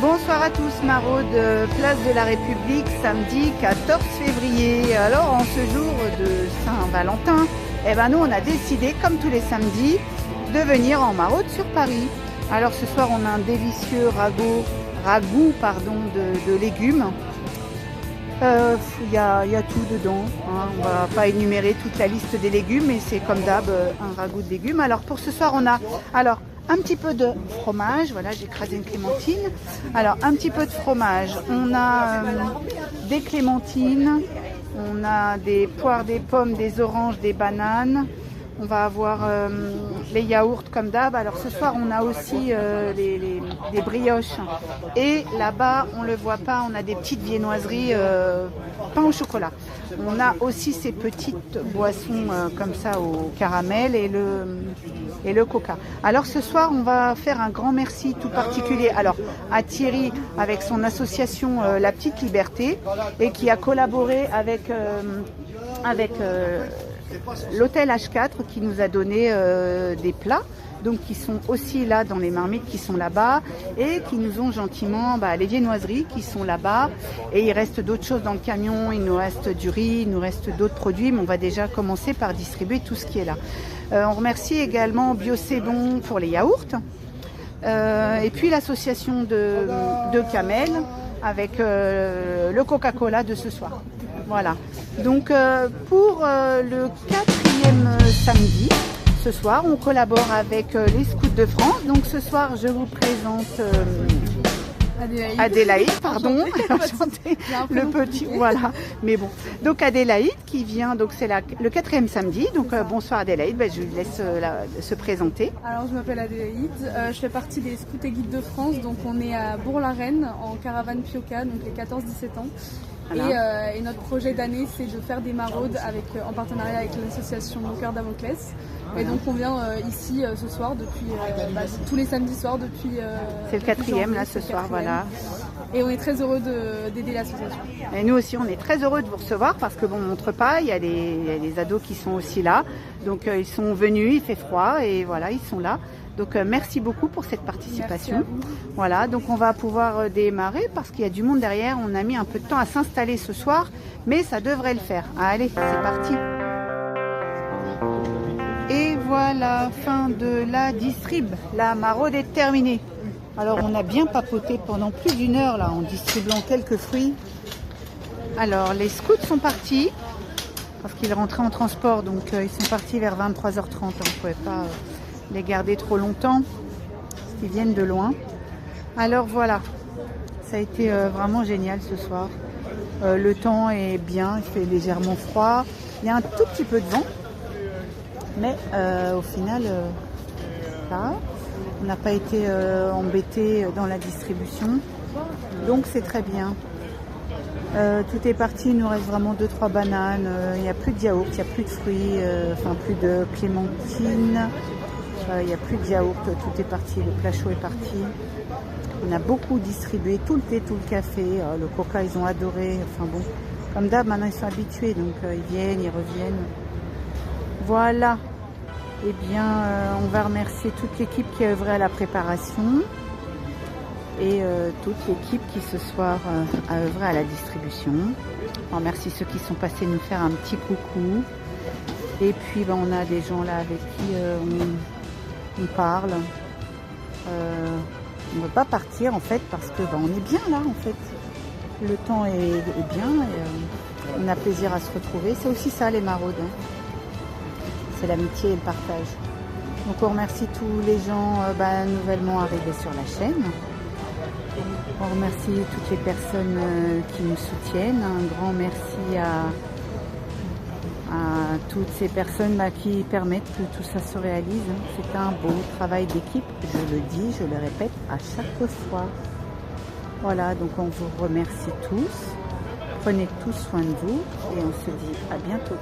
Bonsoir à tous, maraude, place de la République, samedi 14 février. Alors, en ce jour de Saint-Valentin, eh ben nous, on a décidé, comme tous les samedis, de venir en maraude sur Paris. Alors, ce soir, on a un délicieux ragoût de légumes. Il y a tout dedans, hein. On va pas énumérer toute la liste des légumes, mais c'est comme d'hab un ragoût de légumes. Alors, pour ce soir, on a un petit peu de fromage. Voilà, j'ai écrasé une clémentine. Alors, un petit peu de fromage. On a des clémentines, on a des poires, des pommes, des oranges, des bananes. On va avoir les yaourts comme d'hab. Alors ce soir, on a aussi des brioches. Et là-bas, on ne le voit pas, on a des petites viennoiseries pain au chocolat. On a aussi ces petites boissons comme ça au caramel et le coca. Alors ce soir, on va faire un grand merci tout particulier à Thierry avec son association La Petite Liberté et qui a collaboré avec l'hôtel H4 qui nous a donné des plats, donc qui sont aussi là dans les marmites qui sont là-bas et qui nous ont gentiment les viennoiseries qui sont là-bas, et il reste d'autres choses dans le camion, il nous reste du riz, il nous reste d'autres produits, mais on va déjà commencer par distribuer tout ce qui est là. On remercie également Bio C'est Bon pour les yaourts et puis l'association de Camel avec le Coca-Cola de ce soir. Voilà, donc pour le 4e samedi, ce soir, on collabore avec les Scouts de France. Donc ce soir, je vous présente Adélaïde, pardon, enchantée, le petit, voilà, mais bon. Donc Adélaïde qui vient, donc c'est le 4e samedi. Donc bonsoir Adélaïde, je lui laisse se présenter. Alors je m'appelle Adélaïde, je fais partie des Scouts et Guides de France. Donc on est à Bourg-la-Reine en caravane Pioca, donc les 14-17 ans. Voilà. Et notre projet d'année, c'est de faire des maraudes en partenariat avec l'association Mon Cœur Damoclès. Voilà. Et donc on vient ici ce soir depuis tous les samedis soirs depuis. C'est le 4e là ce soir, voilà. Et on est très heureux d'aider l'association. Et nous aussi, on est très heureux de vous recevoir parce que bon, on montre pas, il y a des ados qui sont aussi là. Donc ils sont venus, il fait froid et voilà, ils sont là. Donc merci beaucoup pour cette participation. Voilà, donc on va pouvoir démarrer parce qu'il y a du monde derrière. On a mis un peu de temps à s'installer ce soir, mais ça devrait le faire. Allez, c'est parti. Et voilà, fin de la distrib. La maraude est terminée. Alors on a bien papoté pendant plus d'1 heure là en distribuant quelques fruits. Alors les scouts sont partis parce qu'ils rentraient en transport, donc ils sont partis vers 23h30. On ne pouvait pas les garder trop longtemps parce qu'ils viennent de loin. Alors voilà, ça a été vraiment génial ce soir. Le temps est bien, il fait légèrement froid. Il y a un tout petit peu de vent, mais au final, ça, on n'a pas été embêté dans la distribution, donc c'est très bien. Tout est parti, il nous reste vraiment 2-3 bananes. Il n'y a plus de yaourt, il n'y a plus de fruits, plus de clémentine. Il n'y a plus de yaourt, tout est parti, le plat chaud est parti. On a beaucoup distribué, tout le thé, tout le café, le coca, ils ont adoré. Enfin bon, comme d'hab, maintenant ils sont habitués, donc ils viennent, ils reviennent. Voilà. Eh bien, on va remercier toute l'équipe qui a œuvré à la préparation et toute l'équipe qui ce soir a œuvré à la distribution. On remercie ceux qui sont passés nous faire un petit coucou. Et puis, on a des gens là avec qui on parle. On ne veut pas partir en fait parce que on est bien là en fait. Le temps est bien et on a plaisir à se retrouver. C'est aussi ça les maraudes. C'est l'amitié et le partage. Donc on remercie tous les gens nouvellement arrivés sur la chaîne. On remercie toutes les personnes qui nous soutiennent. Un grand merci à toutes ces personnes qui permettent que tout ça se réalise. C'est un beau travail d'équipe, je le dis, je le répète à chaque fois. Voilà, donc on vous remercie tous. Prenez tous soin de vous et on se dit à bientôt.